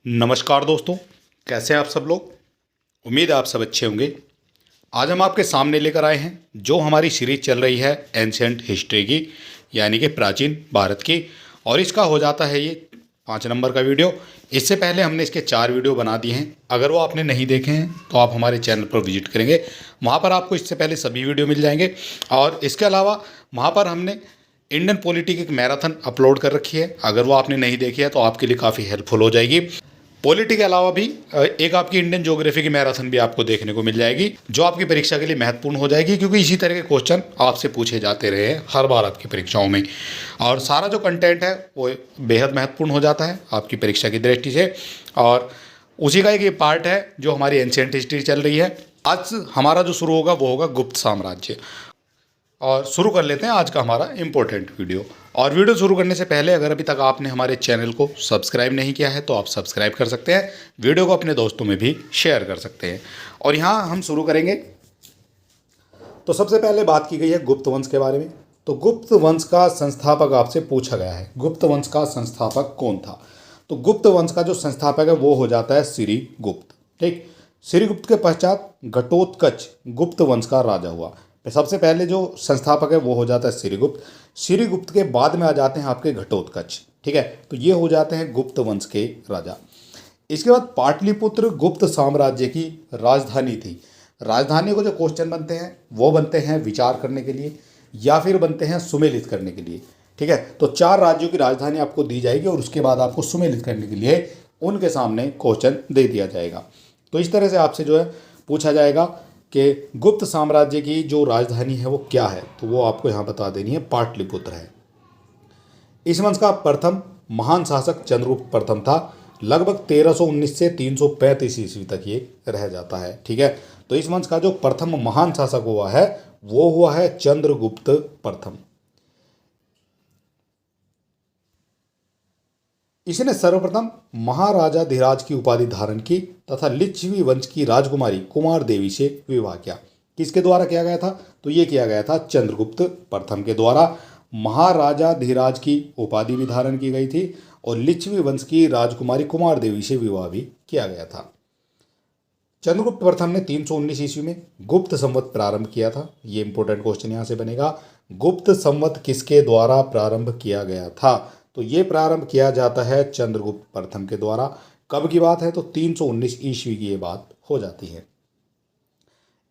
नमस्कार दोस्तों, कैसे हैं आप सब लोग। उम्मीद है आप सब अच्छे होंगे। आज हम आपके सामने लेकर आए हैं जो हमारी सीरीज चल रही है एंशिएंट हिस्ट्री की, यानी कि प्राचीन भारत की। और इसका हो जाता है ये 5 नंबर का वीडियो। इससे पहले हमने इसके 4 वीडियो बना दिए हैं। अगर वो आपने नहीं देखे हैं तो आप हमारे चैनल पर विजिट करेंगे, वहाँ पर आपको इससे पहले सभी वीडियो मिल जाएंगे। और इसके अलावा वहाँ पर हमने इंडियन पॉलिटी की एक मैराथन अपलोड कर रखी है। अगर वो आपने नहीं देखी है तो आपके लिए काफ़ी हेल्पफुल हो जाएगी। पॉलिटी के अलावा भी एक आपकी इंडियन ज्योग्राफी की मैराथन भी आपको देखने को मिल जाएगी, जो आपकी परीक्षा के लिए महत्वपूर्ण हो जाएगी, क्योंकि इसी तरह के क्वेश्चन आपसे पूछे जाते रहे हैं हर बार आपकी परीक्षाओं में। और सारा जो कंटेंट है वो बेहद महत्वपूर्ण हो जाता है आपकी परीक्षा की दृष्टि से। और उसी का एक ये पार्ट है जो हमारी एंशिएंट हिस्ट्री चल रही है। आज हमारा जो शुरू होगा वो होगा गुप्त साम्राज्य। और शुरू कर लेते हैं आज का हमारा इम्पोर्टेंट वीडियो। और वीडियो शुरू करने से पहले अगर अभी तक आपने हमारे चैनल को सब्सक्राइब नहीं किया है तो आप सब्सक्राइब कर सकते हैं, वीडियो को अपने दोस्तों में भी शेयर कर सकते हैं। और यहाँ हम शुरू करेंगे। तो सबसे पहले बात की गई है गुप्त वंश के बारे में। तो गुप्त वंश का संस्थापक आपसे पूछा गया है, गुप्त वंश का संस्थापक कौन था। तो गुप्त वंश का जो संस्थापक है वो हो जाता है श्रीगुप्त। ठीक, श्रीगुप्त के पश्चात घटोत्कच गुप्त वंश का राजा हुआ। सबसे पहले जो संस्थापक है वो हो जाता है श्रीगुप्त। श्रीगुप्त के बाद में आ जाते हैं आपके घटोत्कच। ठीक है, तो ये हो जाते हैं गुप्त वंश के राजा। इसके बाद पाटलिपुत्र गुप्त साम्राज्य की राजधानी थी। राजधानी को जो क्वेश्चन बनते हैं वो बनते हैं विचार करने के लिए या फिर बनते हैं सुमेलित करने के लिए। ठीक है, तो 4 राज्यों की राजधानी आपको दी जाएगी और उसके बाद आपको सुमेलित करने के लिए उनके सामने क्वेश्चन दे दिया जाएगा। तो इस तरह से आपसे जो है पूछा जाएगा कि गुप्त साम्राज्य की जो राजधानी है वो क्या है, तो वो आपको यहाँ बता देनी है, पाटलिपुत्र है। इस वंश का प्रथम महान शासक चंद्रगुप्त प्रथम था। लगभग 1319 से 335 ईस्वी तक ये रह जाता है। ठीक है, तो इस वंश का जो प्रथम महान शासक हुआ है वो हुआ है चंद्रगुप्त प्रथम। इसने सर्वप्रथम महाराजाधिराज की उपाधि धारण की तथा लिच्छवी वंश की राजकुमारी कुमार देवी से विवाह किया। किसके द्वारा किया गया था, तो ये किया गया था चंद्रगुप्त प्रथम के द्वारा। महाराजाधिराज की उपाधि भी धारण की गई थी और लिच्छवी वंश की राजकुमारी कुमार देवी से विवाह भी किया गया था। चंद्रगुप्त प्रथम ने 319 ईस्वी में गुप्त संवत प्रारंभ किया था। ये इंपॉर्टेंट क्वेश्चन यहाँ से बनेगा, गुप्त संवत किसके द्वारा प्रारंभ किया गया था, तो ये प्रारंभ किया जाता है चंद्रगुप्त प्रथम के द्वारा। कब की बात है, तो 319 ईस्वी की ये बात हो जाती है।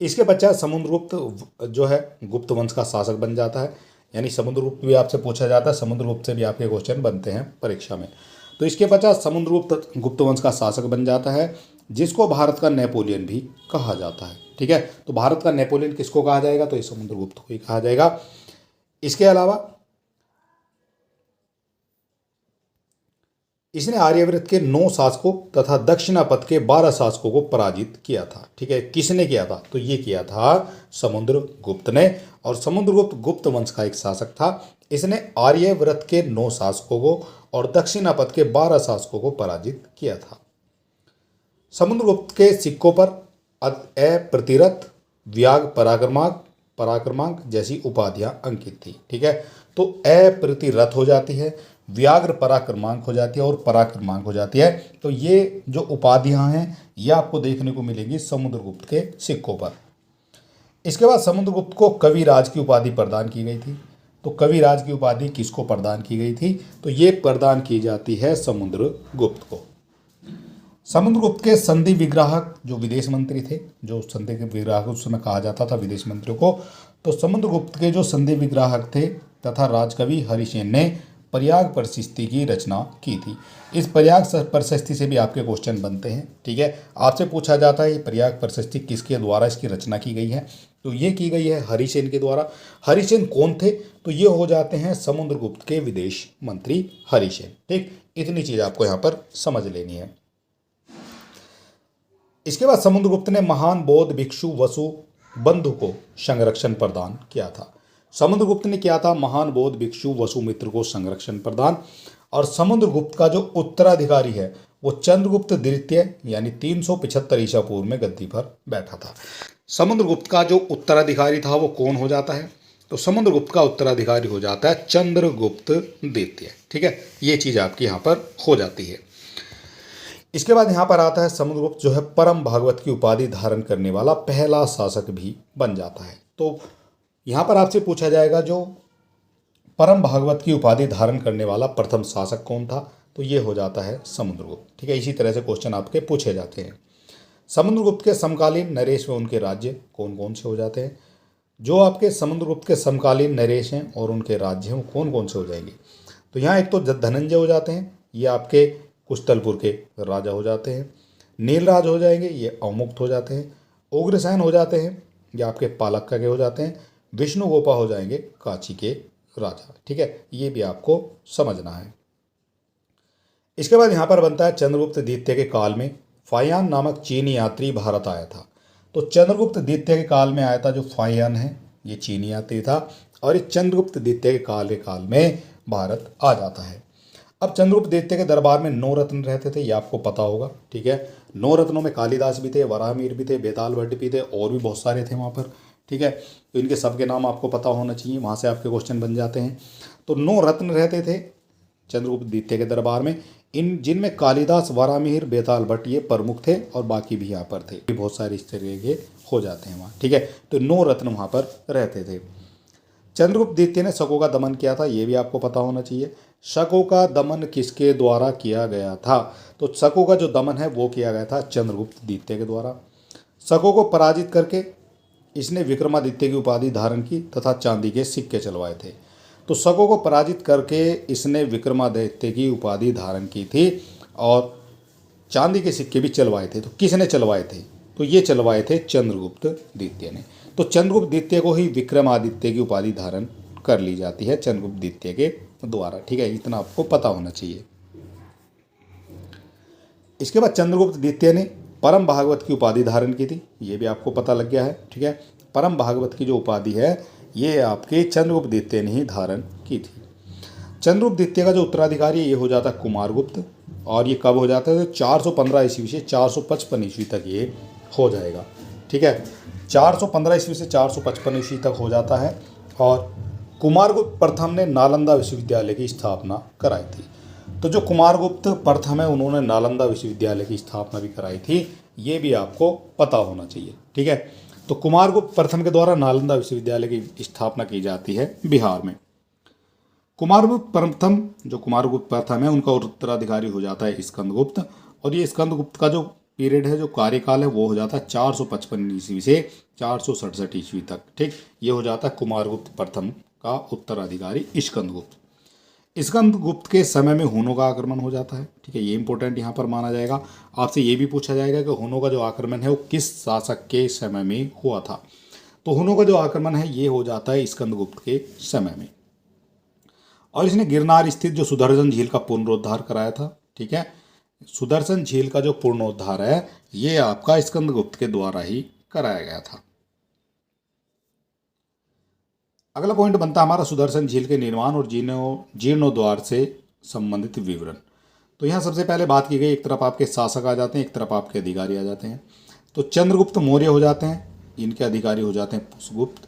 इसके पश्चात समुद्रगुप्त जो है गुप्त वंश का शासक बन जाता है, यानी समुद्रगुप्त भी आपसे पूछा जाता है, समुद्रगुप्त से भी आपके क्वेश्चन बनते हैं परीक्षा में। तो इसके पश्चात समुद्रगुप्त गुप्त वंश का शासक बन जाता है, जिसको भारत का नेपोलियन भी कहा जाता है। ठीक है, तो भारत का नेपोलियन किसको कहा जाएगा, तो ये समुद्रगुप्त को ही कहा जाएगा। इसके अलावा इसने आर्यव्रत के 9 शासकों तथा दक्षिणापथ के 12 शासकों को पराजित किया था। ठीक है, किसने किया था, तो ये किया था समुद्रगुप्त ने। और समुद्रगुप्त गुप्त वंश का एक शासक था। इसने आर्यव्रत के 9 शासकों को और दक्षिणापथ के 12 शासकों को पराजित किया था। समुद्रगुप्त के सिक्कों पर अप्रतिरथ, व्याग, पराक्रमांक जैसी उपाधियां अंकित थी। ठीक है, तो अप्रतिरथ हो जाती है, व्याघ्र पराक्रमांक हो जाती है और पराक्रमांक हो जाती है। तो ये जो उपाधियां हैं ये आपको देखने को मिलेंगी समुद्रगुप्त के सिक्कों पर। इसके बाद समुद्रगुप्त को कविराज की उपाधि प्रदान की गई थी। तो कविराज की उपाधि किसको प्रदान की गई थी, तो ये प्रदान की जाती है समुद्रगुप्त को। समुद्रगुप्त के संधि विग्राहक जो विदेश मंत्री थे, जो संधि के विग्राहक उस समय कहा जाता था विदेश मंत्रियों को, तो समुद्रगुप्त के जो संधि विग्राहक थे तथा राजकवि हरिसेन ने प्रयाग प्रशस्ति की रचना की थी। इस प्रयाग प्रशस्ति से भी आपके क्वेश्चन बनते हैं। ठीक है, आपसे पूछा जाता है ये प्रयाग प्रशस्ति किसके द्वारा इसकी रचना की गई है, तो ये की गई है हरिसेन के द्वारा। हरिसेन कौन थे, तो ये हो जाते हैं समुद्रगुप्त के विदेश मंत्री हरिसेन। ठीक, इतनी चीज आपको यहाँ पर समझ लेनी है। इसके बाद समुद्रगुप्त ने महान बौद्ध भिक्षु वसु बंधु को संरक्षण प्रदान किया था। समुद्रगुप्त ने किया था महान बौद्ध भिक्षु वसुमित्र को संरक्षण प्रदान। और समुद्रगुप्त का जो उत्तराधिकारी है वो चंद्रगुप्त द्वितीय यानी 375 ईसा पूर्व में गद्दी पर बैठा था। समुद्रगुप्त का जो उत्तराधिकारी था वो कौन हो जाता है, तो समुद्रगुप्त का उत्तराधिकारी हो जाता है चंद्रगुप्त द्वितीय। ठीक है, ये चीज आपकी यहाँ पर हो जाती है। इसके बाद यहाँ पर आता है समुद्रगुप्त जो है परम भागवत की उपाधि धारण करने वाला पहला शासक भी बन जाता है। तो यहाँ पर आपसे पूछा जाएगा जो परम भागवत की उपाधि धारण करने वाला प्रथम शासक कौन था, तो ये हो जाता है समुद्रगुप्त। ठीक है, इसी तरह से क्वेश्चन आपके पूछे जाते हैं। समुद्रगुप्त के समकालीन नरेश व उनके राज्य कौन कौन से हो जाते हैं। जो आपके समुद्रगुप्त के समकालीन नरेश हैं और उनके राज्य हैं वो कौन कौन से हो जाएंगे, तो यहाँ एक तो धनंजय हो जाते हैं, ये आपके कुशतलपुर के राजा हो जाते हैं। नीलराज हो जाएंगे, ये अवमुक्त हो जाते हैं। उग्रसेन हो जाते हैं, ये आपके पालक्का के हो जाते हैं। विष्णुगोपा हो जाएंगे कांची के राजा। ठीक है, ये भी आपको समझना है। इसके बाद यहाँ पर बनता है चंद्रगुप्त द्वितीय के काल में फायान नामक चीनी यात्री भारत आया था। तो चंद्रगुप्त द्वितीय के काल में आया था जो फायान है, ये चीनी यात्री था और ये चंद्रगुप्त द्वितीय के काल में भारत आ जाता है। अब चंद्रगुप्त द्वितीय के दरबार में 9 रत्न रहते थे, ये आपको पता होगा। ठीक है, 9 रत्नों में कालिदास भी थे, वराहमिहिर भी थे, बेताल भट्ट भी थे और भी बहुत सारे थे वहाँ पर। ठीक है, तो इनके सबके नाम आपको पता होना चाहिए, वहाँ से आपके क्वेश्चन बन जाते हैं। तो 9 रत्न रहते थे चंद्रगुप्त द्वितीय के दरबार में, इन जिनमें कालिदास, वराहमिहिर, बेताल भट्ट ये प्रमुख थे और बाकी भी यहाँ पर थे, बहुत सारे इस तरह के हो जाते हैं वहाँ। ठीक है, तो 9 रत्न वहाँ पर रहते थे। चंद्रगुप्त द्वितीय ने शकों का दमन किया था, ये भी आपको पता होना चाहिए। शकों का दमन किसके द्वारा किया गया था, तो शकों का जो दमन है वो किया गया था चंद्रगुप्त द्वितीय के द्वारा। शकों को पराजित करके इसने विक्रमादित्य की उपाधि धारण की तथा चांदी के सिक्के चलवाए थे। तो शकों को पराजित करके इसने विक्रमादित्य की उपाधि धारण की थी और चांदी के सिक्के भी चलवाए थे। तो किसने चलवाए थे, तो ये चलवाए थे चंद्रगुप्त द्वितीय ने। तो चंद्रगुप्त द्वितीय को ही विक्रमादित्य की उपाधि धारण कर ली जाती है चंद्रगुप्त द्वितीय के द्वारा। ठीक है, इतना आपको पता होना चाहिए। इसके बाद चंद्रगुप्त द्वितीय ने परम भागवत की उपाधि धारण की थी, ये भी आपको पता लग गया है। ठीक है, परम भागवत की जो उपाधि है ये आपके चंद्रगुप्त द्वितीय ने ही धारण की थी। चंद्रगुप्त द्वितीय का जो उत्तराधिकारी ये हो जाता है कुमारगुप्त, और ये कब हो जाता है, तो 415 ईस्वी से 455 ईस्वी तक ये हो जाएगा। ठीक है, 415 ईस्वी से 455 ईस्वी तक हो जाता है। और कुमारगुप्त प्रथम ने नालंदा विश्वविद्यालय की स्थापना कराई थी। तो जो कुमारगुप्त प्रथम है उन्होंने नालंदा विश्वविद्यालय की स्थापना भी कराई थी, ये भी आपको पता होना चाहिए। ठीक है, तो कुमारगुप्त प्रथम के द्वारा नालंदा विश्वविद्यालय की स्थापना की जाती है बिहार में। कुमारगुप्त प्रथम, जो कुमारगुप्त प्रथम है उनका उत्तराधिकारी हो जाता है स्कंदगुप्त, और ये स्कंदगुप्त का जो पीरियड है, जो कार्यकाल है वो हो जाता है 455 ईस्वी से 467 ईस्वी तक। ठीक, ये हो जाता है कुमारगुप्त प्रथम का उत्तराधिकारी स्कंदगुप्त। स्कंदगुप्त के समय में हुनों का आक्रमण हो जाता है। ठीक है, ये इंपॉर्टेंट यहाँ पर माना जाएगा। आपसे ये भी पूछा जाएगा कि हुनों का जो आक्रमण है वो किस शासक के समय में हुआ था, तो हुनों का जो आक्रमण है ये हो जाता है स्कंदगुप्त के समय में। और इसने गिरनार स्थित जो सुदर्शन झील का पुनरुद्धार कराया था। ठीक है, सुदर्शन झील का जो पुनरुद्धार है ये आपका स्कंदगुप्त के द्वारा ही कराया गया था। अगला पॉइंट बनता है हमारा सुदर्शन झील के निर्माण और जीर्णोद्धार से संबंधित विवरण। तो यहाँ सबसे पहले बात की गई, एक तरफ आपके शासक आ जाते हैं, एक तरफ आपके अधिकारी आ जाते हैं। तो चंद्रगुप्त मौर्य हो जाते हैं, इनके अधिकारी हो जाते हैं पुष्यगुप्त।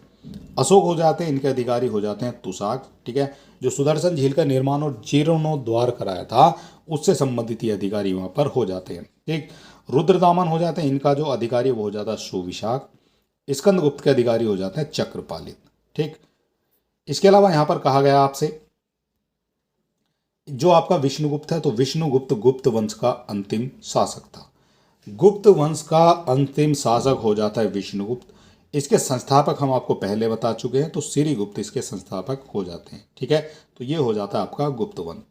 अशोक हो जाते हैं, इनके अधिकारी हो जाते हैं तुशाक। ठीक है, जो सुदर्शन झील का निर्माण और जीर्णोद्धार कराया था उससे संबंधित ये अधिकारी वहाँ पर हो जाते हैं। ठीक, रुद्रदामन हो जाते हैं, इनका जो अधिकारी वो हो जाता है सुविशाख। स्कंदगुप्त के अधिकारी हो जाते हैं चक्रपालित। ठीक, इसके अलावा यहाँ पर कहा गया आपसे जो आपका विष्णुगुप्त है, तो विष्णुगुप्त गुप्त वंश का अंतिम शासक था। गुप्त वंश का अंतिम शासक हो जाता है विष्णुगुप्त। इसके संस्थापक हम आपको पहले बता चुके हैं, तो श्रीगुप्त इसके संस्थापक हो जाते हैं। ठीक है, तो ये हो जाता है आपका गुप्त वंश।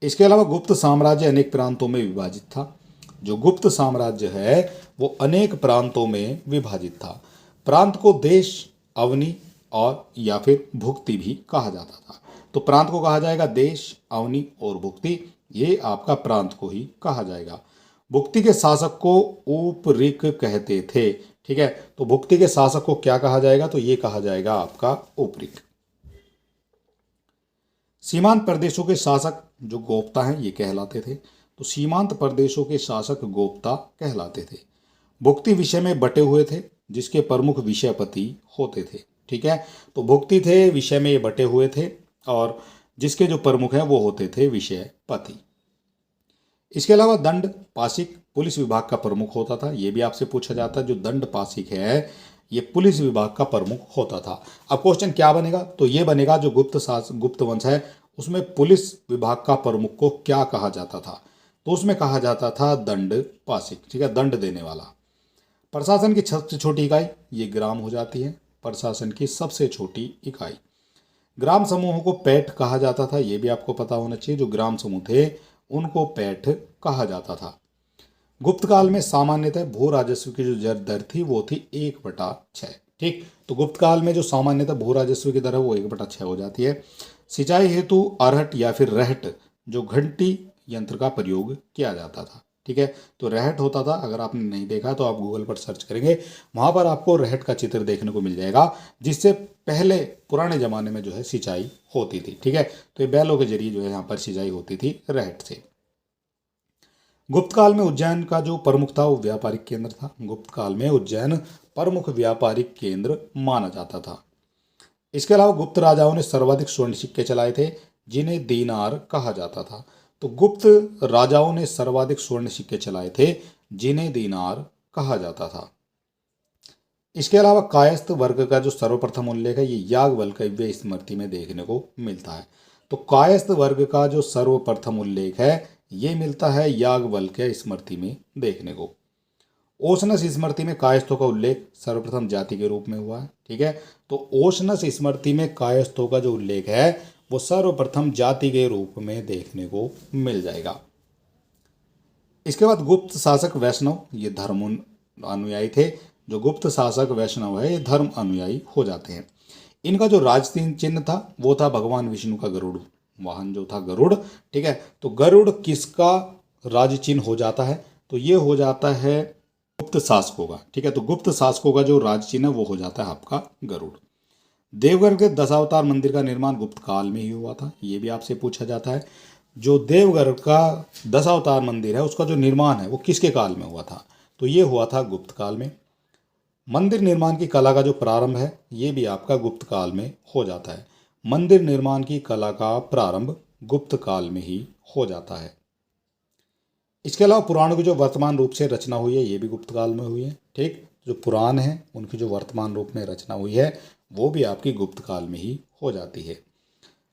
इसके अलावा गुप्त साम्राज्य अनेक प्रांतों में विभाजित था। जो गुप्त साम्राज्य है वो अनेक प्रांतों में विभाजित था। प्रांत को देश, अवनी और या फिर भुक्ति भी कहा जाता था। तो प्रांत को कहा जाएगा देश, अवनी और भुक्ति, ये आपका प्रांत को ही कहा जाएगा। भुक्ति के शासक को उपरिक कहते थे। ठीक है, तो भुक्ति के शासक को क्या कहा जाएगा, तो ये कहा जाएगा आपका उपरिक। सीमांत प्रदेशों के शासक जो गोप्ता हैं ये कहलाते थे। तो सीमांत प्रदेशों के शासक गोप्ता कहलाते थे। भुक्ति विषय में बटे हुए थे, जिसके प्रमुख विषयपति होते थे। ठीक है, तो भुक्ति थे विषय में ये बटे हुए थे और जिसके जो प्रमुख हैं वो होते थे विषयपति। इसके अलावा दंड पासिक पुलिस विभाग का प्रमुख होता था, ये भी आपसे पूछा जाता है। जो दंड पासिक है ये पुलिस विभाग का प्रमुख होता था। अब क्वेश्चन क्या बनेगा, तो ये बनेगा जो गुप्त वंश है उसमें पुलिस विभाग का प्रमुख को क्या कहा जाता था, तो उसमें कहा जाता था दंड पासिक, ठीक है, दंड देने वाला। प्रशासन की सबसे छोटी इकाई ये ग्राम हो जाती है, प्रशासन की सबसे छोटी इकाई। ग्राम समूहों को पैठ कहा जाता था, ये भी आपको पता होना चाहिए। जो ग्राम समूह थे उनको पैठ कहा जाता था। गुप्त काल में सामान्यतः भू राजस्व की जो दर थी वो थी 1/6। ठीक, तो गुप्त काल में जो सामान्यतः भू राजस्व की दर है वो 1/6 हो जाती है। सिंचाई हेतु अरहट या फिर रहट जो घंटी यंत्र का प्रयोग किया जाता था। ठीक है, तो रहट होता था, अगर आपने नहीं देखा तो आप गूगल पर सर्च करेंगे, वहां पर आपको रहट का चित्र देखने को मिल जाएगा, जिससे पहले पुराने जमाने में जो है सिंचाई होती थी। ठीक है, तो ये बैलों के जरिए जो है यहाँ पर सिंचाई होती थी रहट से। गुप्त काल में उज्जैन का जो प्रमुख था वो व्यापारिक केंद्र था। गुप्त काल में उज्जैन प्रमुख व्यापारिक केंद्र माना जाता था। इसके अलावा गुप्त राजाओं ने सर्वाधिक स्वर्ण सिक्के चलाए थे, जिन्हें दीनार कहा जाता था। तो गुप्त राजाओं ने सर्वाधिक स्वर्ण सिक्के चलाए थे, जिन्हें दीनार कहा जाता था। इसके अलावा कायस्थ वर्ग का जो सर्वप्रथम उल्लेख है ये याज्ञवल्क्य स्मृति में देखने को मिलता है। तो कायस्थ वर्ग का जो सर्वप्रथम उल्लेख है ये मिलता है याज्ञवल्क्य स्मृति में देखने को। ओशनस स्मृति में कायस्थों का उल्लेख सर्वप्रथम जाति के रूप में हुआ है। ठीक है, तो ओशनस स्मृति में कायस्थों का जो उल्लेख है वो सर्वप्रथम जाति के रूप में देखने को मिल जाएगा। इसके बाद गुप्त शासक वैष्णव ये धर्म अनुयायी थे। जो गुप्त शासक वैष्णव है ये धर्म अनुयायी हो जाते हैं। इनका जो राज चिन्ह था वो था भगवान विष्णु का गरुड़ वाहन जो था गरुड़। ठीक है, तो गरुड़ किसका राज चिन्ह हो जाता है, तो ये हो जाता है गुप्त शासकों का। ठीक है, तो गुप्त शासकों का जो राज चिन्ह है वो हो जाता है आपका गरुड़। देवगढ़ के दशावतार मंदिर का निर्माण गुप्त काल में ही हुआ था, ये भी आपसे पूछा जाता है। जो देवगढ़ का दशावतार मंदिर है उसका जो निर्माण है वो किसके काल में हुआ था, तो ये हुआ था गुप्त काल में। मंदिर निर्माण की कला का जो प्रारंभ है ये भी आपका गुप्त काल में हो जाता है। मंदिर निर्माण की कला का प्रारंभ गुप्त काल में ही हो जाता है। इसके अलावा पुराणों की जो वर्तमान रूप से रचना हुई है ये भी गुप्त काल में हुई है। ठीक, जो पुराण है उनकी जो वर्तमान रूप में रचना हुई है वो भी आपकी गुप्त काल में ही हो जाती है।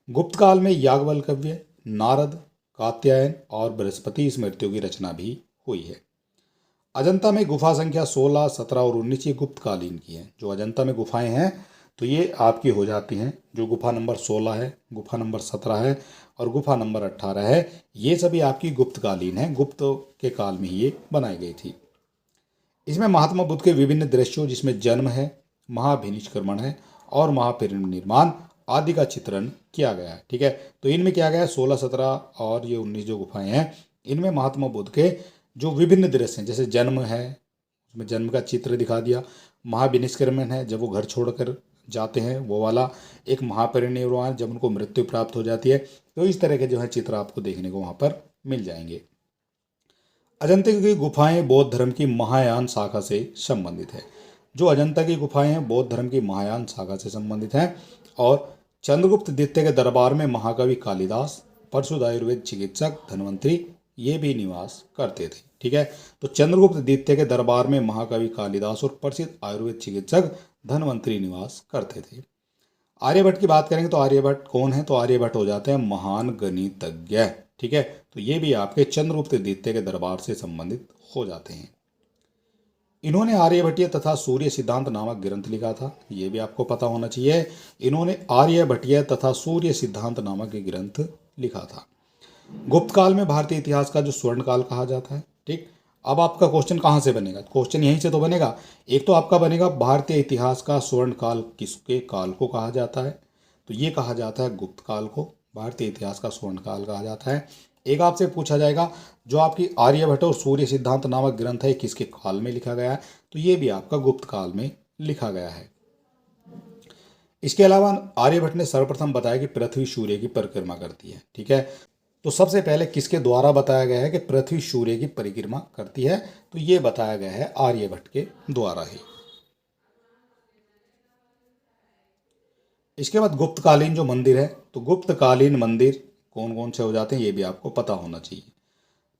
गुप्त काल में याज्ञवल्क्य, नारद, कात्यायन और बृहस्पति स्मृतियों की रचना भी हुई है। अजंता में गुफा संख्या 16, 17 और 19 ये गुप्त कालीन की हैं। जो अजंता में गुफाएं हैं तो ये आपकी हो जाती हैं। जो गुफा नंबर 16 है, गुफा नंबर 17 है और गुफा नंबर 18 है, ये सभी आपकी गुप्त कालीन हैं। गुप्त के काल में ही ये बनाई गई थी। इसमें महात्मा बुद्ध के विभिन्न दृश्यों जिसमें जन्म है, महाभिनिष्क्रमण है और महापरिनिर्वाण आदि का चित्रण किया गया है। ठीक है, तो इनमें किया गया है 16, 17 और ये 19 जो गुफाएं हैं इनमें महात्मा बुद्ध के जो विभिन्न दृश्य हैं, जैसे जन्म है उसमें जन्म का चित्र दिखा दिया, महाविनिष्क्रमण है जब वो घर छोड़कर जाते हैं वो वाला, एक महापरिनिर्वाण जब उनको मृत्यु प्राप्त हो जाती है। तो इस तरह के जो है चित्र आपको देखने को वहाँ पर मिल जाएंगे। अजंता की गुफाएं बौद्ध धर्म की महायान शाखा से संबंधित है। जो अजंता की गुफाएं हैं बौद्ध धर्म की महायान शाखा से संबंधित हैं। और चंद्रगुप्त द्वितीय के दरबार में महाकवि कालिदास, प्रसिद्ध आयुर्वेद चिकित्सक धन्वंतरी ये भी निवास करते थे। ठीक है, तो चंद्रगुप्त द्वितीय के दरबार में महाकवि कालिदास और प्रसिद्ध आयुर्वेद चिकित्सक धन्वंतरी निवास करते थे। आर्यभट्ट की बात करेंगे तो आर्यभट्ट कौन है, तो आर्यभट्ट हो जाते हैं महान गणितज्ञ। ठीक है, तो ये भी आपके चंद्रगुप्त द्वितीय के दरबार से संबंधित हो जाते हैं। इन्होंने आर्यभट्टीय तथा सूर्य सिद्धांत नामक ग्रंथ लिखा था, ये भी आपको पता होना चाहिए। इन्होंने आर्यभट्टीय तथा सूर्य सिद्धांत नामक ग्रंथ लिखा था। गुप्त काल में भारतीय इतिहास का जो स्वर्ण काल कहा जाता है। ठीक, अब आपका क्वेश्चन कहाँ से बनेगा, क्वेश्चन यहीं से तो बनेगा। एक तो आपका बनेगा भारतीय इतिहास का स्वर्ण काल किसके काल को कहा जाता है, तो ये कहा जाता है गुप्त काल को भारतीय इतिहास का स्वर्ण काल कहा जाता है। एक आपसे पूछा जाएगा जो आपकी आर्यभट्ट और सूर्य सिद्धांत नामक ग्रंथ है किसके काल में लिखा गया है, तो ये भी आपका गुप्त काल में लिखा गया है। इसके अलावा आर्यभट्ट ने सर्वप्रथम बताया कि पृथ्वी सूर्य की परिक्रमा करती है। ठीक है, तो सबसे पहले किसके द्वारा बताया गया है कि पृथ्वी सूर्य की परिक्रमा करती है, तो ये बताया गया है आर्यभट्ट के द्वारा ही। इसके बाद गुप्तकालीन जो मंदिर है, तो गुप्तकालीन मंदिर कौन कौन से हो जाते हैं ये भी आपको पता होना चाहिए।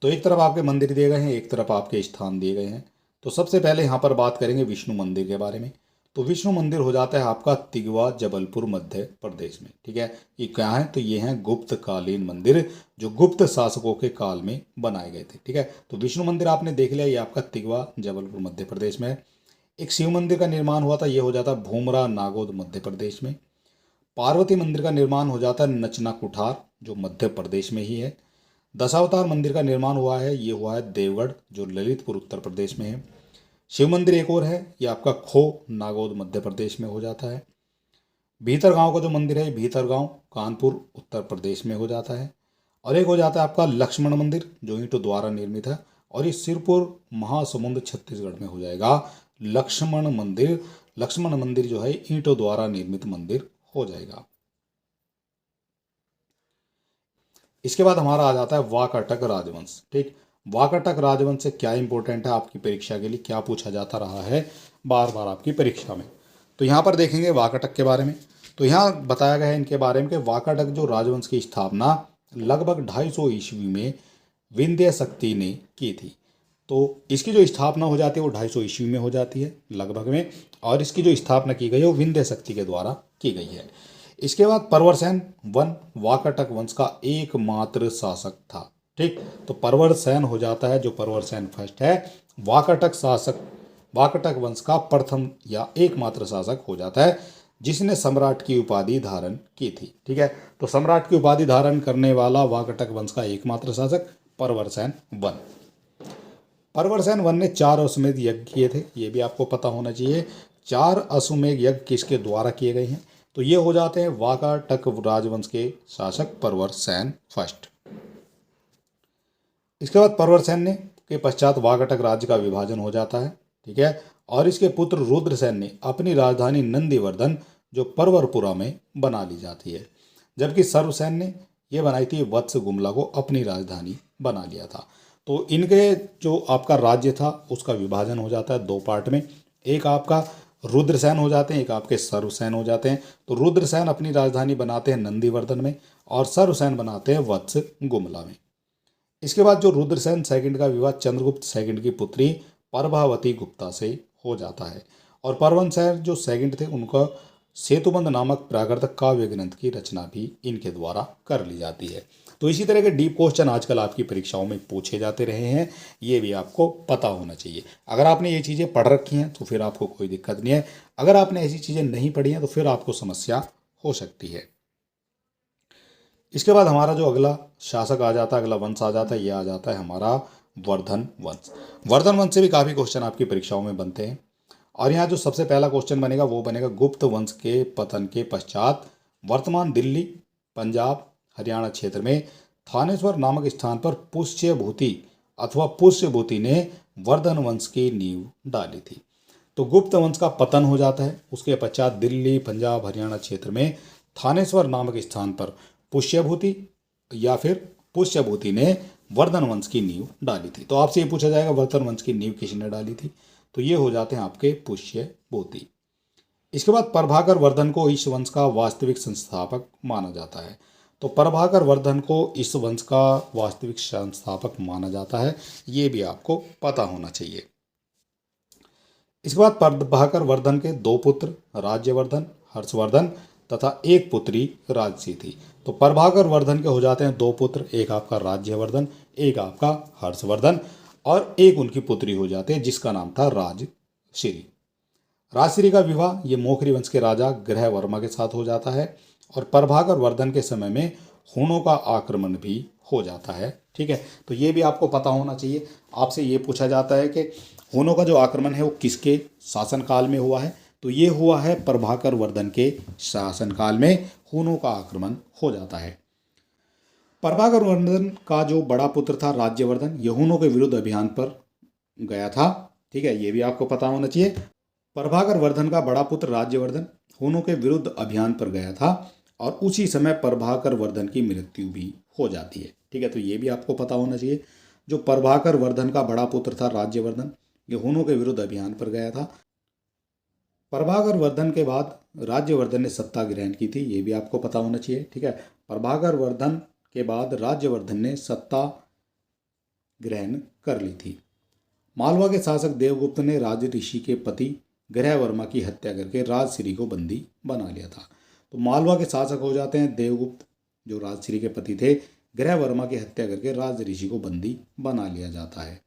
तो एक तरफ आपके मंदिर दिए गए हैं, एक तरफ आपके स्थान दिए गए हैं। तो सबसे पहले यहाँ पर बात करेंगे विष्णु मंदिर के बारे में। तो विष्णु मंदिर हो जाता है आपका तिगवा, जबलपुर, मध्य प्रदेश में। ठीक है, ये क्या है? तो ये हैं गुप्त कालीन मंदिर जो गुप्त शासकों के काल में बनाए गए थे। ठीक है, तो विष्णु मंदिर आपने देख लिया, ये आपका तिगवा, जबलपुर, मध्य प्रदेश में है। एक शिव मंदिर का निर्माण हुआ था, ये हो जाता है भूमरा, नागौद, मध्य प्रदेश में। पार्वती मंदिर का निर्माण हो जाता है नचना कुठार, जो मध्य प्रदेश में ही है। दशावतार मंदिर का निर्माण हुआ है, ये हुआ है देवगढ़, जो ललितपुर, उत्तर प्रदेश में है। शिव मंदिर एक और है, ये आपका खो, नागौद, मध्य प्रदेश में हो जाता है। भीतरगांव का जो मंदिर है, भीतरगांव, कानपुर, उत्तर प्रदेश में हो जाता है। और एक हो जाता है आपका लक्ष्मण मंदिर, जो ईंटों द्वारा निर्मित है, और ये सिरपुर, महासमुंद, छत्तीसगढ़ में हो जाएगा लक्ष्मण मंदिर। लक्ष्मण मंदिर जो है ईंटों द्वारा निर्मित मंदिर हो जाएगा। इसके बाद हमारा आ जाता है वाकाटक राजवंश। ठीक, वाकाटक राजवंश से क्या इंपॉर्टेंट है आपकी परीक्षा के लिए, क्या पूछा जाता रहा है बार बार आपकी परीक्षा में। तो यहाँ पर देखेंगे वाकाटक के बारे में। तो यहाँ बताया गया है इनके बारे में कि वाकाटक जो राजवंश की स्थापना लगभग 250 ईस्वी में विंध्य शक्ति ने की थी। तो इसकी जो स्थापना हो जाती है वो 250 ईस्वी में हो जाती है लगभग में, और इसकी जो स्थापना की गई है वो विंध्य शक्ति के द्वारा की गई है। इसके बाद परवरसेन वन वाकाटक वंश का एकमात्र शासक था। ठीक, तो परवरसेन हो जाता है जो परवरसेन फर्स्ट है, वाकाटक शासक, वाकाटक वंश का प्रथम या एकमात्र शासक हो जाता है, जिसने सम्राट की उपाधि धारण की थी। ठीक है, तो सम्राट की उपाधि धारण करने वाला वाकाटक वंश का एकमात्र शासक परवरसेन वन। परवरसेन वन ने 4 अश्वमेध यज्ञ किए थे, ये भी आपको पता होना चाहिए। 4 अश्वमेध यज्ञ किसके द्वारा किए गए हैं? तो ये हो जाते हैं वाकाटक राजवंश के शासक परवरसेन फर्स्ट। इसके बाद परवरसेन ने के पश्चात वाकाटक राज्य का विभाजन हो जाता है। ठीक है, और इसके पुत्र रुद्रसेन ने अपनी राजधानी नंदीवर्धन, जो परवरपुरा में, बना ली जाती है, जबकि सर्वसेन ने यह बनाई थी वत्स गुमला को अपनी राजधानी बना लिया था। तो इनके जो आपका राज्य था उसका विभाजन हो जाता है 2 पार्ट में, एक आपका रुद्रसेन हो जाते हैं, एक आपके सर्वसेन हो जाते हैं। तो रुद्रसेन अपनी राजधानी बनाते हैं नंदीवर्धन में और सर्वसेन बनाते हैं वत्स गुमला में। इसके बाद जो रुद्रसेन सेकंड का विवाह चंद्रगुप्त सेकंड की पुत्री प्रभावती गुप्ता से हो जाता है, और परवरसेन जो सेकंड थे उनका सेतुबंध नामक प्राकृत काव्य ग्रंथ की रचना भी इनके द्वारा कर ली जाती है। तो इसी तरह के डीप क्वेश्चन आजकल आपकी परीक्षाओं में पूछे जाते रहे हैं, ये भी आपको पता होना चाहिए। अगर आपने ये चीज़ें पढ़ रखी हैं तो फिर आपको कोई दिक्कत नहीं है, अगर आपने ऐसी चीज़ें नहीं पढ़ी हैं तो फिर आपको समस्या हो सकती है। इसके बाद हमारा जो अगला शासक आ जाता है, अगला वंश आ जाता है, ये आ जाता है हमारा वर्धन वंश। वर्धन वंश से भी काफ़ी क्वेश्चन आपकी परीक्षाओं में बनते हैं, और यहाँ जो सबसे पहला क्वेश्चन बनेगा वो बनेगा गुप्त वंश के पतन के पश्चात वर्तमान दिल्ली, पंजाब, हरियाणा क्षेत्र में थानेश्वर नामक स्थान पर पुष्यभूति अथवा पुष्यभूति ने वर्धन वंश की नींव डाली थी। तो गुप्त वंश का पतन हो जाता है, उसके पश्चात दिल्ली, पंजाब, हरियाणा क्षेत्र में थानेश्वर नामक स्थान पर पुष्यभूति या फिर पुष्यभूति ने वर्धन वंश की नींव डाली थी। तो आपसे ये पूछा जाएगा वर्धन वंश की नींव किसने डाली थी? तो ये हो जाते हैं आपके पुष्यभूति। इसके बाद प्रभाकर वर्धन को इस वंश का वास्तविक संस्थापक माना जाता है। तो प्रभाकर वर्धन को इस वंश का वास्तविक संस्थापक माना जाता है, ये भी आपको पता होना चाहिए। इसके बाद प्रभाकर वर्धन के 2 पुत्र राज्यवर्धन, हर्षवर्धन तथा एक पुत्री राजसी थी। तो प्रभाकर वर्धन के हो जाते हैं 2 पुत्र, एक आपका राज्यवर्धन, एक आपका हर्षवर्धन, और एक उनकी पुत्री हो जाते हैं जिसका नाम था राजश्री। राजश्री का विवाह ये मोखरी वंश के राजा ग्रह वर्मा के साथ हो जाता है, और प्रभाकर वर्धन के समय में हुनों का आक्रमण भी हो जाता है। ठीक है, तो ये भी आपको पता होना चाहिए। आपसे ये पूछा जाता है कि हुनों का जो आक्रमण है वो किसके शासनकाल में हुआ है? तो ये हुआ है प्रभाकर वर्धन के शासनकाल में हुनों का आक्रमण हो जाता है। प्रभाकर वर्धन का जो बड़ा पुत्र था राज्यवर्धन, ये हुनों के विरुद्ध अभियान पर गया था। ठीक है, ये भी आपको पता होना चाहिए। प्रभाकर वर्धन का बड़ा पुत्र राज्यवर्धन हुनों के विरुद्ध अभियान पर गया था, और उसी समय प्रभाकर वर्धन की मृत्यु भी हो जाती है। ठीक है, तो ये भी आपको पता होना चाहिए। जो प्रभाकर वर्धन का बड़ा पुत्र था राज्यवर्धन, ये हुनों के विरुद्ध अभियान पर गया था। प्रभाकर वर्धन के बाद राज्यवर्धन ने सत्ता ग्रहण की थी, ये भी आपको पता होना चाहिए। ठीक है, प्रभाकर वर्धन के बाद राज्यवर्धन ने सत्ता ग्रहण कर ली थी। मालवा के शासक देवगुप्त ने राज ऋषि के पति ग्रहवर्मा की हत्या करके राजश्री को बंदी बना लिया था। तो मालवा के शासक हो जाते हैं देवगुप्त, जो राजश्री के पति थे। ग्रहवर्मा की हत्या करके राज ऋषि को बंदी बना लिया जाता है।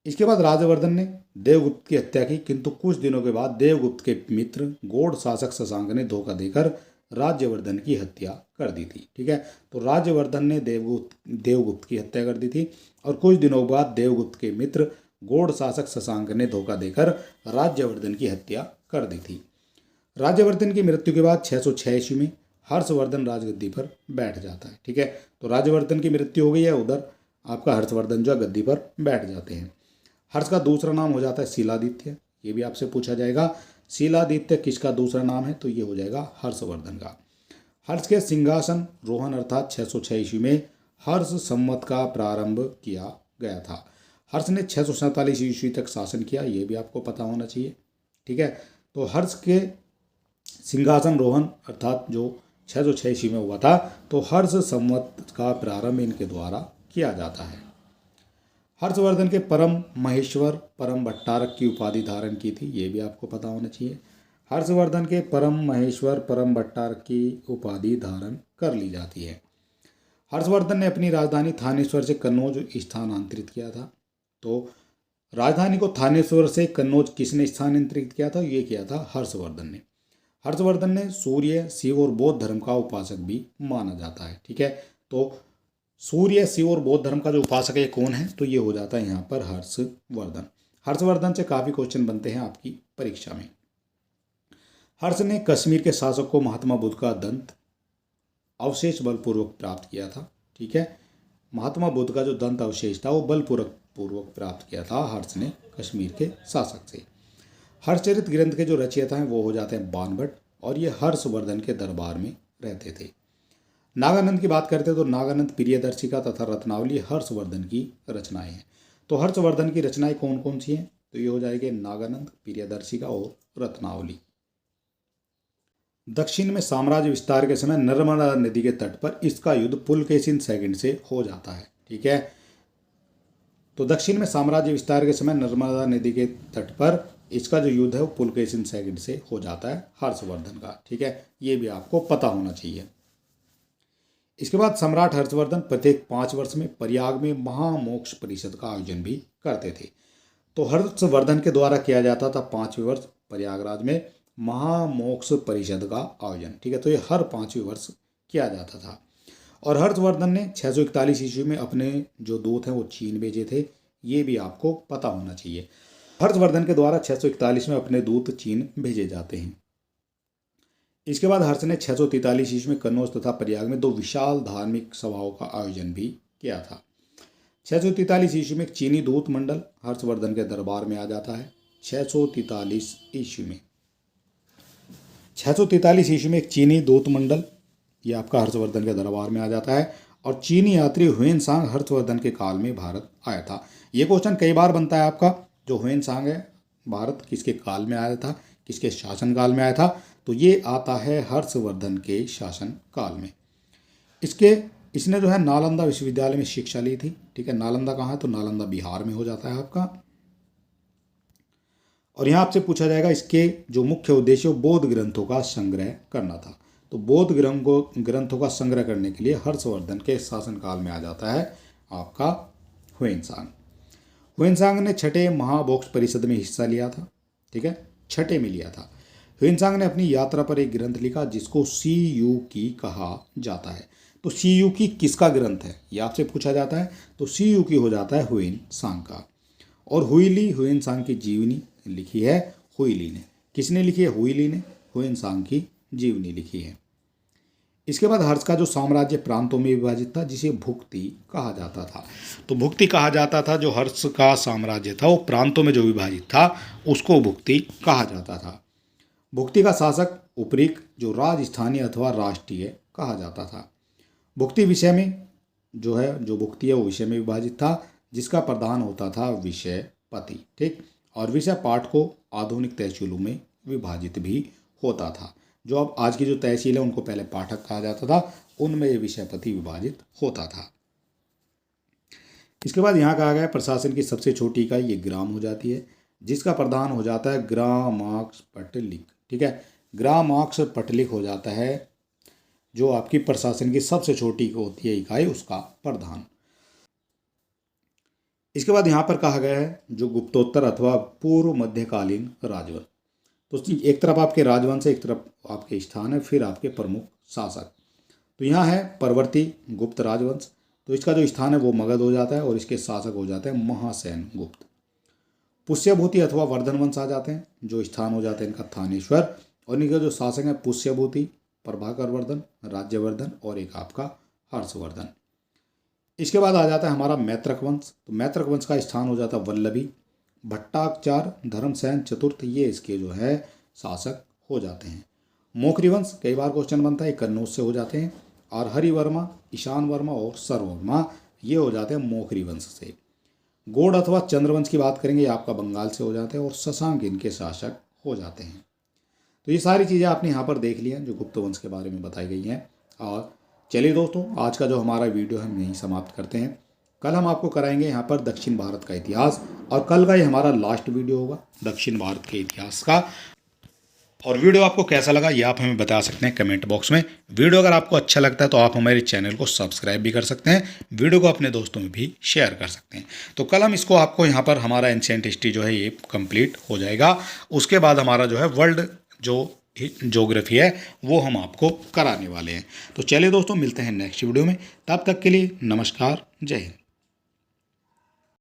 इसके बाद राजवर्धन ने देवगुप्त की हत्या की, किंतु कुछ दिनों के बाद देवगुप्त के मित्र गौड़ शासक शशांक ने धोखा देकर राज्यवर्धन की हत्या कर दी थी। ठीक है, तो राज्यवर्धन ने देवगुप्त की हत्या कर दी थी और कुछ दिनों बाद देवगुप्त के मित्र गौड़ शासक शशांक ने धोखा देकर राज्यवर्धन की हत्या कर दी थी। राज्यवर्धन की मृत्यु के बाद 606 ईस्वी में हर्षवर्धन राजगद्दी पर बैठ जाता है। ठीक है, तो राज्यवर्धन की मृत्यु हो गई है, उधर आपका हर्षवर्धन जो गद्दी पर बैठ जाते हैं। हर्ष का दूसरा नाम हो जाता है शीलादित्य, ये भी आपसे पूछा जाएगा। शीलादित्य किसका दूसरा नाम है? तो ये हो जाएगा हर्षवर्धन का। हर्ष के सिंहासन रोहन अर्थात 606 ईस्वी में हर्ष संवत का प्रारंभ किया गया था। हर्ष ने 647 ईस्वी तक शासन किया, ये भी आपको पता होना चाहिए। ठीक है, तो हर्ष के सिंहासन रोहन अर्थात जो 606 ईस्वी में हुआ था, तो हर्ष संवत का प्रारंभ इनके द्वारा किया जाता है। हर्षवर्धन के परम महेश्वर परम भट्टारक की उपाधि धारण की थी, ये भी आपको पता होना चाहिए। हर्षवर्धन के परम महेश्वर परम भट्टारक की उपाधि धारण कर ली जाती है। हर्षवर्धन ने अपनी राजधानी थानेश्वर से कन्नौज स्थानांतरित किया था। तो राजधानी को थानेश्वर से कन्नौज किसने स्थानांतरित किया था? ये किया था हर्षवर्धन ने। हर्षवर्धन ने सूर्य, शिव और बौद्ध धर्म का उपासक भी माना जाता है। ठीक है, तो सूर्य, शिव और बौद्ध धर्म का जो उपासक है कौन है? तो ये हो जाता है यहाँ पर हर्षवर्धन। हर्षवर्धन से काफ़ी क्वेश्चन बनते हैं आपकी परीक्षा में। हर्ष ने कश्मीर के शासक को महात्मा बुद्ध का दंत अवशेष बलपूर्वक प्राप्त किया था। ठीक है, महात्मा बुद्ध का जो दंत अवशेष था वो बलपूर्वक प्राप्त किया था हर्ष ने कश्मीर के शासक से। हर्षचरित ग्रंथ के जो रचयिता हैं वो हो जाते हैं बाणभट्ट, और ये हर्षवर्धन के दरबार में रहते थे। नागानंद की बात करते हैं तो नागानंद प्रियदर्शिका तथा रत्नावली हर्षवर्धन की रचनाएं हैं। तो हर्षवर्धन की रचनाएं कौन कौन सी हैं? तो ये हो जाएंगे नागानंद, प्रियदर्शिका और रत्नावली। दक्षिण में साम्राज्य विस्तार के समय नर्मदा नदी के तट पर इसका युद्ध पुलकेशिन सेकंड से हो जाता है। ठीक है, तो दक्षिण में साम्राज्य विस्तार के समय नर्मदा नदी के तट पर इसका जो युद्ध है वो पुलकेशिन सेकंड से हो जाता है हर्षवर्धन का। ठीक है, ये भी आपको पता होना चाहिए। इसके बाद सम्राट हर्षवर्धन प्रत्येक 5 वर्ष में प्रयाग में महामोक्ष परिषद का आयोजन भी करते थे। तो हर्षवर्धन के द्वारा किया जाता था 5वें वर्ष प्रयागराज में महामोक्ष परिषद का आयोजन। ठीक है, तो ये हर 5वें वर्ष किया जाता था। और हर्षवर्धन ने 641 ईस्वी में अपने जो दूत हैं वो चीन भेजे थे, ये भी आपको पता होना चाहिए। हर्षवर्धन के द्वारा 641 में अपने दूत चीन भेजे जाते हैं। इसके बाद हर्ष ने 643 ईस्वी में कन्नौज तथा प्रयाग में 2 विशाल धार्मिक सभाओं का आयोजन भी किया था। 643 ईस्वी में एक चीनी दूत मंडल हर्षवर्धन के दरबार में आ जाता है। 643 ईस्वी में 643 ईस्वी में एक चीनी दूत मंडल ये आपका हर्षवर्धन के दरबार में आ जाता है, और चीनी यात्री ह्वेनसांग हर्षवर्धन के काल में भारत आया था। ये क्वेश्चन कई बार बनता है आपका, जो ह्वेनसांग है भारत किसके काल में आया था, किसके शासन काल में आया था? तो ये आता है हर्षवर्धन के शासन काल में। इसने जो है नालंदा विश्वविद्यालय में शिक्षा ली थी। ठीक है, नालंदा कहाँ है? तो नालंदा बिहार में हो जाता है आपका। और यहाँ आपसे पूछा जाएगा इसके जो मुख्य उद्देश्य वो बौद्ध ग्रंथों का संग्रह करना था। तो बौद्ध ग्रंथों का संग्रह करने के लिए हर्षवर्धन के शासनकाल में आ जाता है आपका ह्वेनसांग। ह्वेनसांग ने 6ठे महामोक्ष परिषद में हिस्सा लिया था। ठीक है, 6ठे में लिया था। ह्वेनसांग ने अपनी यात्रा पर एक ग्रंथ लिखा जिसको सी यू की कहा जाता है। तो सी यू की किसका ग्रंथ है ये आपसे पूछा जाता है। तो सी यू की हो जाता है ह्वेनसांग का। और हुइली ह्वेनसांग की जीवनी लिखी है हुइली ने। किसने लिखी है? हुइली ने ह्वेनसांग की जीवनी लिखी है। इसके बाद हर्ष का जो साम्राज्य प्रांतों में विभाजित था जिसे भुक्ति कहा जाता था। तो भुक्ति कहा जाता था, जो हर्ष का साम्राज्य था वो प्रांतों में जो विभाजित था उसको भुक्ति कहा जाता था। भुक्ति का शासक उपरीक जो राजस्थानीय अथवा राष्ट्रीय कहा जाता था। भुक्ति विषय में जो भुक्ति है वो विषय में विभाजित था, जिसका प्रधान होता था विषयपति। ठीक, और विषय पाठ को आधुनिक तहसीलों में विभाजित भी होता था। जो अब आज की जो तहसील है उनको पहले पाठक कहा जाता था, उनमें ये विषयपति विभाजित होता था। इसके बाद यहाँ कहा गया है प्रशासन की सबसे छोटी इकाई ये ग्राम हो जाती है, जिसका प्रधान हो जाता है ग्रामाक्ष पटलिक। ठीक है, ग्रामाक्ष पटलिक हो जाता है जो आपकी प्रशासन की सबसे छोटी होती है इकाई, उसका प्रधान। इसके बाद यहाँ पर कहा गया है जो गुप्तोत्तर अथवा पूर्व मध्यकालीन राजवंश। तो एक तरफ आपके राजवंश है, एक तरफ आपके स्थान है, फिर आपके प्रमुख शासक। तो यहाँ है परवर्ती गुप्त राजवंश, तो इसका जो स्थान है वो मगध हो जाता है और इसके शासक हो जाते हैं महासेन गुप्त। पुष्यभूति अथवा वर्धन वंश आ जाते हैं, जो स्थान हो जाते हैं इनका थानेश्वर, और इनके जो शासक हैं पुष्यभूति, प्रभाकर वर्धन, राज्यवर्धन और एक आपका हर्षवर्धन। इसके बाद आ जाता है हमारा मैत्रक वंश। तो मैत्रक वंश का स्थान हो जाता है वल्लभी, भट्टाचार, धर्मसेन चतुर्थ, ये इसके जो है शासक हो जाते हैं। मोखरी वंश कई बार क्वेश्चन बनता है, कन्नौज से हो जाते हैं, और हरिवर्मा, ईशान वर्मा और सर्ववर्मा ये हो जाते हैं मोखरी वंश से। गौड़ अथवा चंद्रवंश की बात करेंगे, ये आपका बंगाल से हो जाते हैं, और शशांक इनके शासक हो जाते हैं। तो ये सारी चीज़ें आपने यहाँ पर देख ली हैं जो गुप्त वंश के बारे में बताई गई हैं। और चलिए दोस्तों, आज का जो हमारा वीडियो हम यहीं समाप्त करते हैं। कल हम आपको कराएंगे यहाँ पर दक्षिण भारत का इतिहास, और कल का ये हमारा लास्ट वीडियो होगा दक्षिण भारत के इतिहास का। और वीडियो आपको कैसा लगा ये आप हमें बता सकते हैं कमेंट बॉक्स में। वीडियो अगर आपको अच्छा लगता है तो आप हमारे चैनल को सब्सक्राइब भी कर सकते हैं, वीडियो को अपने दोस्तों में भी शेयर कर सकते हैं। तो कल हम इसको आपको यहाँ पर हमारा एंशिएंट हिस्ट्री जो है ये कंप्लीट हो जाएगा। उसके बाद हमारा जो है वर्ल्ड जो ज्योग्राफी है वो हम आपको कराने वाले हैं। तो चलिए दोस्तों, मिलते हैं नेक्स्ट वीडियो में, तब तक के लिए नमस्कार, जय हिंद।